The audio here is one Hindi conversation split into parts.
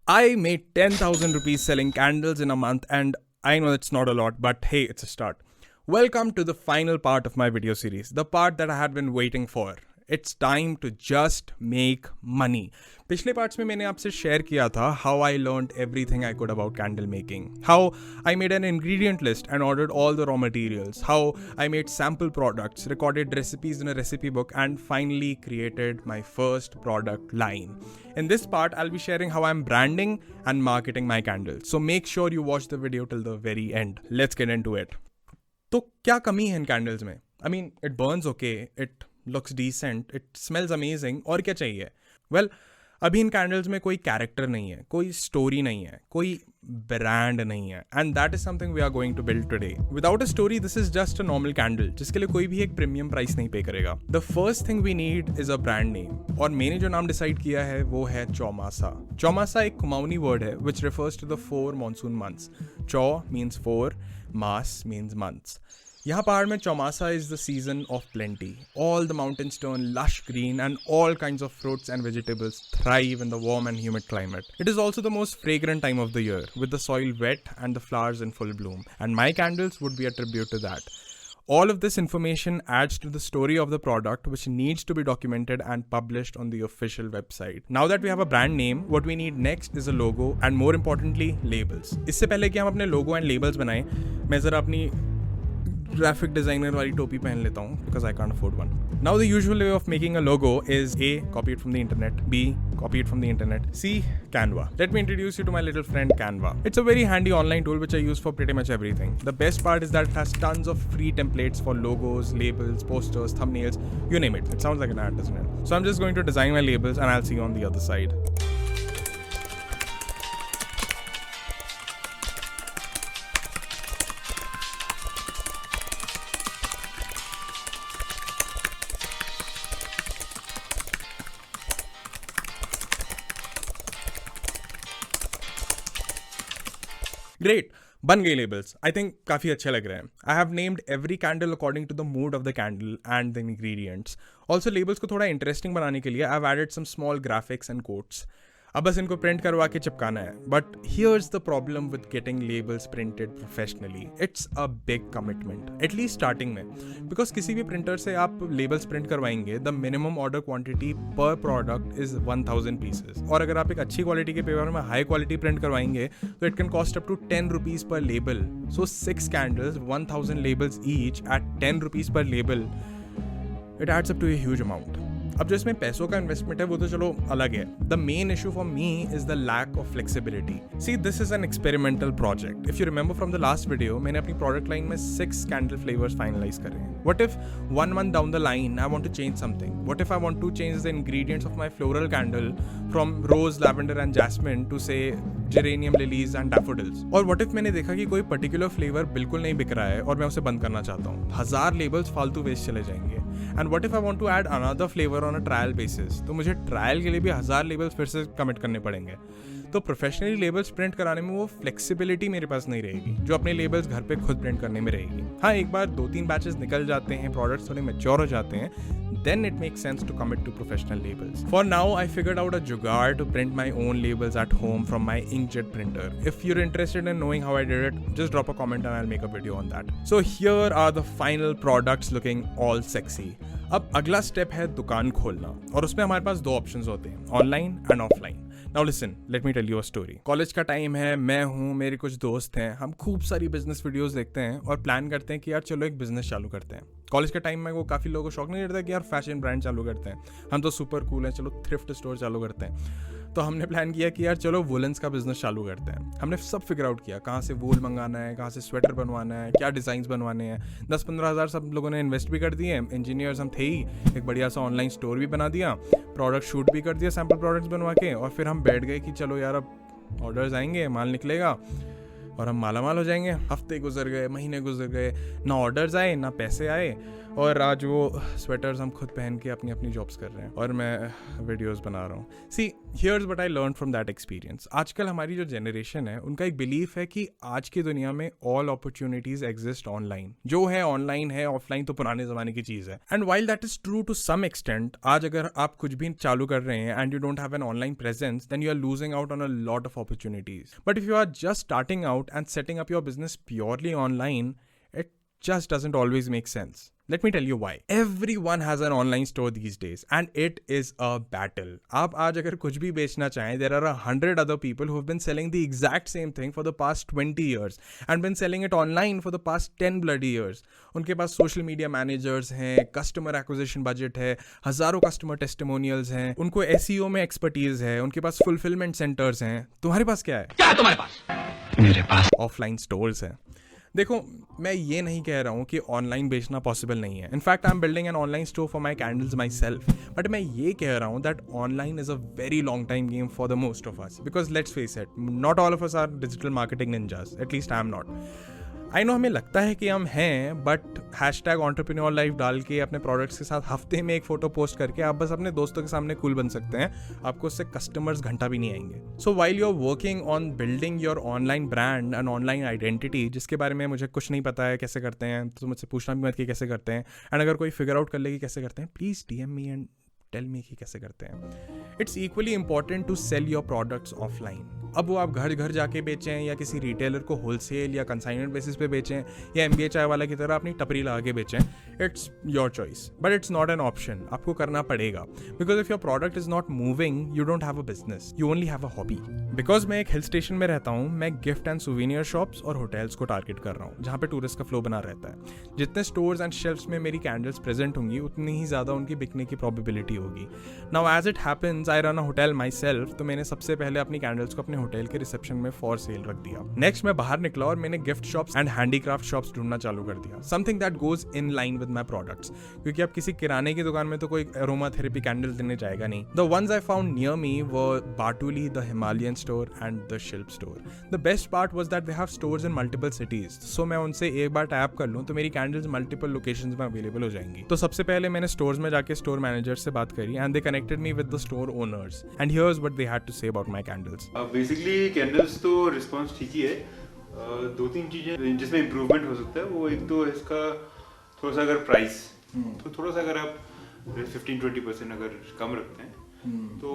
I made 10,000 rupees selling candles in a month, and I know it's not a lot, but hey, it's a start. Welcome to the final part of my video series, the part that I had been waiting for. It's time to just make money. पिछले पार्ट्स में मैंने आपसे शेयर किया था how I learned everything I could about candle making, how I made an ingredient list and ordered all the raw materials, how I made sample products, recorded recipes in a recipe book, and finally created my first product line. In this part, I'll be sharing how I'm branding and marketing my candles. So make sure you watch the video till the very end. Let's get into it. तो क्या कमी है इन कैंडल्स में? I mean, it burns okay, it looks decent, it smells amazing, और क्या चाहिए? Well, अभी इन कैंडल्स में कोई कैरेक्टर नहीं है, कोई स्टोरी नहीं है, कोई ब्रांड नहीं है, and that is something we are going to build today. Without a story this is just a normal candle जिसके लिए कोई भी एक प्रीमियम प्राइस नहीं पे करेगा. The first thing we need is a brand name, और मैंने जो नाम डिसाइड किया है वो है चौमासा. चौमासा एक कुमाऊनी वर्ड है which refers to the 4 monsoon months. चौ मीन्स 4, मास मीन्स मंथ्स. यहाँ पहाड़ में चौमासा is the season of plenty. All the mountains turn lush green and all kinds of fruits and vegetables thrive in the warm and humid climate. It is also the most fragrant time of the year, with the soil wet and the flowers in full bloom. And my candles would be a tribute to that. All of this information adds to the story of the product, which needs to be documented and published on the official website. Now that we have a brand name, what we need next is a logo and more importantly, labels. इससे पहले कि हम अपने logo and labels बनाएं, मैं ज़रा अपनी ग्राफिक डिजाइनर वाली टोपी पहन लेता हूँ because I can't afford one. Now the usual way of making a logo is A. Copy it from the internet, B. Copy it from the internet, C. Canva. Let me introduce you to my little friend Canva. It's a very handy online tool which I use for pretty much everything. The best part is that it has tons of free templates for logos, labels, posters, thumbnails, you name it. It sounds like an ad, doesn't it? So I'm just going to design my labels and I'll see you on the other side. Great, बन गई लेबल्स. आई थिंक काफ़ी अच्छे लग रहे हैं. I have named every candle according to the mood of the candle and the ingredients. Also labels को थोड़ा इंटरेस्टिंग बनाने के लिए I have added some small graphics and quotes. अब बस इनको प्रिंट करवा के चिपकाना है. But here's the problem with getting labels printed professionally. It's a big commitment, at least starting में, बिकॉज किसी भी प्रिंटर से आप लेबल्स प्रिंट करवाएंगे द मिनिमम ऑर्डर क्वांटिटी पर प्रोडक्ट इज 1000 पीसेस. और अगर आप एक अच्छी क्वालिटी के पेपर में हाई क्वालिटी प्रिंट करवाएंगे तो it can cost up to 10 rupees per label. So 6 candles, 1000 labels each at 10 rupees per label, it adds up to a huge amount. अब जो इसमें पैसों का इन्वेस्टमेंट है वो तो चलो अलग है. The main issue for me is the lack of flexibility. See, this is an experimental project. If you remember from the last video, मैंने अपनी प्रोडक्ट लाइन में 6 कैंडल फ्लेवर्स फाइनलाइज करे हैं. What if 1 month down the line I want to change something? What if I want to change the ingredients of my floral candle from rose, lavender and jasmine to say geranium, lilies and daffodils? और what if मैंने देखा कि कोई पर्टिकुलर फ्लेवर बिल्कुल नहीं बिक रहा है और मैं उसे बंद करना चाहता हूँ. 1000 लेबल्स फालतू वेस्ट चले जाएंगे. And what if I want to add another flavour on a trial basis? तो मुझे ट्रायल के लिए भी 1000 लेबल्स फिर से कमिट करने पड़ेंगे. तो प्रोफेशनली लेबल्स प्रिंट कराने में वो फ्लेक्सिबिलिटी मेरे पास नहीं रहेगी जो अपने लेबल्स घर पे खुद प्रिंट करने में रहेगी. हाँ, एक बार 2-3 बैचेस निकल जाते हैं, प्रोडक्ट्स थोड़े मैच्योर हो जाते हैं, then it makes sense to commit to professional labels. For now, I figured out a jugaad to print my own labels at home from my inkjet printer. If you're interested in knowing how I did it, just drop a comment and I'll make a video on that. So here are the final products looking all sexy. अब अगला स्टेप है दुकान खोलना, और उसमें हमारे पास 2 ऑप्शंस होते हैं, online and offline. Now listen, let me tell you a story. College का टाइम है, मैं हूँ, मेरे कुछ दोस्त हैं, हम खूब सारी बिजनेस वीडियोस देखते हैं और प्लान करते हैं कि यार चलो एक बिजनेस चालू करते हैं. कॉलेज के टाइम में वो काफ़ी लोगों को शौक नहीं रहता कि यार फैशन ब्रांड चालू करते हैं, हम तो सुपर कूल हैं, चलो थ्रिफ्ट स्टोर चालू करते हैं. तो हमने प्लान किया कि यार चलो वुलन्स का बिजनेस चालू करते हैं. हमने सब फिगर आउट किया, कहाँ से वूल मंगाना है, कहाँ से स्वेटर बनवाना है, क्या डिज़ाइंस बनवाने हैं. 10-15 हज़ार सब लोगों ने इन्वेस्ट भी कर दिए. इंजीनियर्स हम थे ही. एक बढ़िया सा ऑनलाइन स्टोर भी बना दिया, प्रोडक्ट शूट भी कर दिया सैम्पल प्रोडक्ट्स बनवा के, और फिर हम बैठ गए कि चलो यार अब ऑर्डर्स आएंगे, माल निकलेगा, और हम मालामाल हो जाएंगे। हफ्ते गुजर गए, महीने गुजर गए, ना ऑर्डर्स आए ना पैसे आए, और आज वो स्वेटर्स हम खुद पहन के अपनी अपनी जॉब्स कर रहे हैं और मैं वीडियोस बना रहा हूँ। See here's what I learn from that experience. आजकल हमारी जो जनरेशन है उनका एक बिलीफ है कि आज की दुनिया में ऑल अपॉर्चुनिटीज एग्जिस्ट ऑनलाइन। जो है ऑनलाइन है, ऑफलाइन तो पुराने जमाने की चीज़ है। And while that is true to some extent, आज अगर आप कुछ भी चालू कर रहे हैं and you don't have an online presence, then you are losing out on a lot of opportunities. But if you are just starting out and setting up your business purely online, it just doesn't always make sense. Let me tell you why. Everyone has an online store these days and it is a battle. आप आज अगर कुछ भी बेचना चाहें, there are 100 other people who have been selling the exact same thing for the past 20 years and been selling it online for the past 10 bloody years. उनके पास सोशल मीडिया मैनेजर्स हैं, कस्टमर एक्विजिशन बजट है, हजारों कस्टमर टेस्टिमोनियल्स हैं, उनको एसईओ में एक्सपर्टीज है, उनके पास फुलफिलमेंट सेंटर्स हैं। तुम्हारे पास क्या है? क्या है तुम्हारे पास? मेरे पास ऑफलाइन स्टोर्स हैं। देखो, मैं ये नहीं कह रहा हूँ कि ऑनलाइन बेचना पॉसिबल नहीं है। In fact I am building an online store for my candles myself. But मैं ये कह रहा हूँ that online is a very long time game for the most of us, because let's face it, not all of us are digital marketing ninjas, at least I am not. I know हमें लगता है कि हम हैं, बट हैशटैग एंटरप्रेन्योर लाइफ डाल के अपने प्रोडक्ट्स के साथ हफ्ते में एक फोटो पोस्ट करके आप बस अपने दोस्तों के सामने कूल बन सकते हैं, आपको उससे कस्टमर्स घंटा भी नहीं आएंगे। So while you are working on building your online brand and online identity, जिसके बारे में मुझे कुछ नहीं पता है कैसे करते हैं, तो मुझसे पूछना भी मत कि कैसे करते हैं, एंड अगर कोई फिगर आउट कर ले कि कैसे करते हैं, please DM me and tell me कि कैसे करते हैं। It's equally important to sell your products offline. अब वो आप घर घर जाके बेचें या किसी रिटेलर को होलसेल या कंसाइनमेंट बेसिस पे बेचें या MBA चाय वाला की तरह अपनी टपरी लगा के बेचें, it's your choice, but it's not an option. आपको करना पड़ेगा, because if your product is not moving, you don't have a business, you only have a hobby. Because मैं एक हिल स्टेशन में रहता हूँ, मैं गिफ्ट एंड सुवेनियर शॉप्स और होटल्स को टारगेट कर रहा हूँ, जहाँ पे टूरिस्ट का फ्लो बना रहता है। जितने स्टोर्स एंड शेल्फ्स में मेरी कैंडल्स प्रेजेंट होंगी, उतनी ही ज़्यादा उनकी बिकने की प्रोबेबिलिटी होगी। Now as it happens, I run a hotel myself, तो मैंने सबसे पहले अपनी कैंडल्स को अपने होटल के रिसेप्शन में फॉर सेल रख दिया। नेक्स्ट मैं बाहर निकला और मैंने gift shops and handicraft shops ढूंढना चालू कर दिया, something that goes in line with my products, क्योंकि अब किसी किराने की दुकान में तो कोई अरोमा थेरेपी कैंडल देने जाएगा नहीं। The ones I found near me were Batuli, the Himalayan store and the Shilp store. The best part was that they have stores in multiple cities, so मैं उनसे एक बार टैप कर लूँ तो मेरी कैंडल्स मल्टीपल लोकेशंस में अवेलेबल हो जाएंगी। तो सबसे पहले मैंने स्टोर्स में जाके स्टोर मैनेजर से बात करी and they connected me with the store owners, and here's what they had to say about my candles. Basically candles तो रिस्पांस ठीक ही है। दो तीन चीजें जिसमें इम्प्रूवमेंट हो सकता है, वो एक तो इसका थोड़ा सा अगर प्राइस, तो थोड़ा सा अगर आप 15-20% अगर कम रखते हैं तो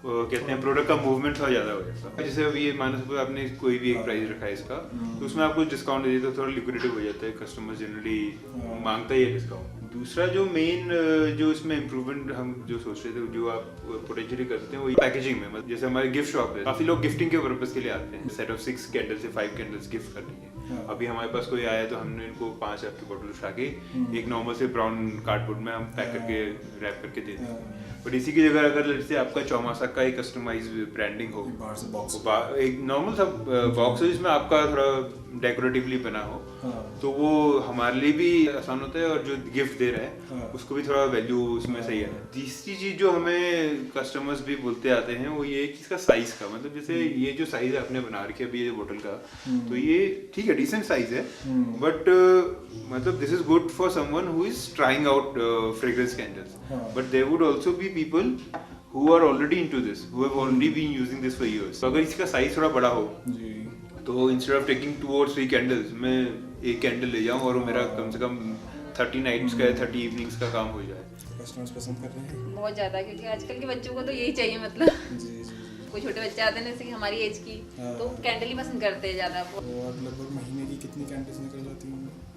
कहते हैं प्रोडक्ट का मूवमेंट थोड़ा ज़्यादा हो जाता है। जैसे अभी ये मानो सपोज आपने कोई भी एक प्राइस रखा है इसका, तो उसमें आपको डिस्काउंट दे दिया तो थोड़ा लिक्विडेटिव हो जाता है, कस्टमर जनरली मांगता ही है डिस्काउंट। दूसरा जो मेन जो इसमें इम्प्रूवमेंट हम जो सोच रहे थे, जो आप पोटेंशियली करते हैं, वो पैकेजिंग में, मतलब जैसे हमारे गिफ्ट शॉप है, काफी लोग गिफ्टिंग के पर्पज के लिए आते हैं, सेट ऑफ 6 कैंडल्स से 5 कैंडल्स गिफ्ट करनी है। अभी हमारे पास कोई आया तो हमने इनको 5 आपकी बोतल उठा के एक नॉर्मल से ब्राउन कार्डबोर्ड में हम पैक करके रैप करके दे दें। बट इसी की जगह अगर जैसे आपका चौमासा का एक कस्टमाइज ब्रांडिंग हो, एक नॉर्मल सा बॉक्स है जिसमें आपका थोड़ा डेकोरेटिवली बना हो, तो वो हमारे लिए भी आसान होता है और जो गिफ्ट दे रहा है उसको भी थोड़ा वैल्यू उसमें सही है। तीसरी चीज जो हमें कस्टमर्स भी बोलते आते हैं वो ये है कि इसका साइज का, मतलब जैसे ये जो साइज आपने बना रखी है अभी ये बोतल का, तो ये ठीक है, डिसेंट साइज है, बट मतलब this is good for someone who is trying out fragrance candles, but there would also be people who are already into this, who have already been using this for years. तो अगर इसका साइज थोड़ा बड़ा हो तो instead of taking 2 or 3 candles, मैं एक कैंडल ले जाऊं और मेरा कम से कम 30 नाइट्स का 30 इवनिंग्स का काम हो जाए। कस्टमर्स पसंद कर रहे हैं बहुत ज़्यादा, क्योंकि आजकल के बच्चों को तो यही चाहिए, मतलब कोई छोटे बच्चे आते हैं जैसे कि हमारी एज की, तो कैंडल ही पसंद करते हैं ज़्यादा। और लगभग महीने की कितनी कैंडल्स निकल जाती हैं?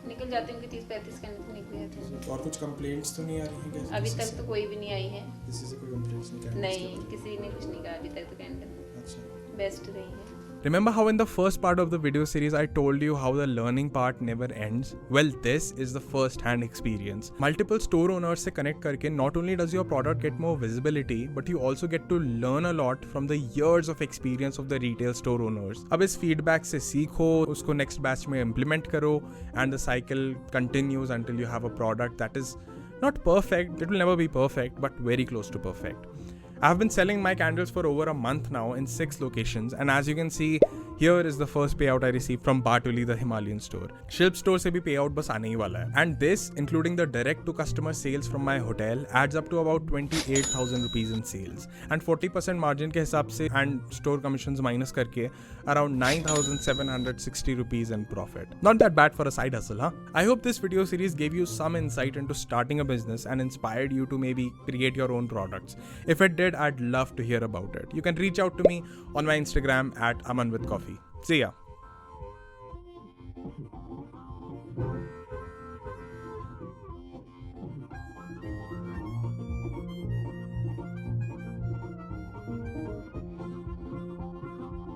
निकल जाती होंगी 30-35 कैंडल निकल जाती हैं। और कुछ कंप्लेंट्स तो नहीं आ रही हैं? अभी तक तो कोई भी नहीं आई है। किसी से कोई कंप्लेंट्स नहीं, किसी ने कुछ नहीं कहा अभी तक, तो कैंडल अच्छा बेस्ट रही है। Remember how in the first part of the video series I told you how the learning part never ends? Well, this is the first-hand experience. Multiple store owners से connect करके not only does your product get more visibility, but you also get to learn a lot from the years of experience of the retail store owners. अब इस feedback से सीखो, उसको next batch में implement करो, and the cycle continues until you have a product that is not perfect. It will never be perfect, but very close to perfect. I've been selling my candles for over a month now in 6 locations, and as you can see, Here is the first payout I received from Bartoli, the Himalayan store. Shilp store से भी payout बस आने ही वाला है. And this, including the direct to customer sales from my hotel, adds up to about 28,000 rupees in sales. And 40% margin के हिसाब से and store commissions minus करके around 9,760 rupees in profit. Not that bad for a side hustle, huh? I hope this video series gave you some insight into starting a business and inspired you to maybe create your own products. If it did, I'd love to hear about it. You can reach out to me on my Instagram at amanwithcoffee. See ya.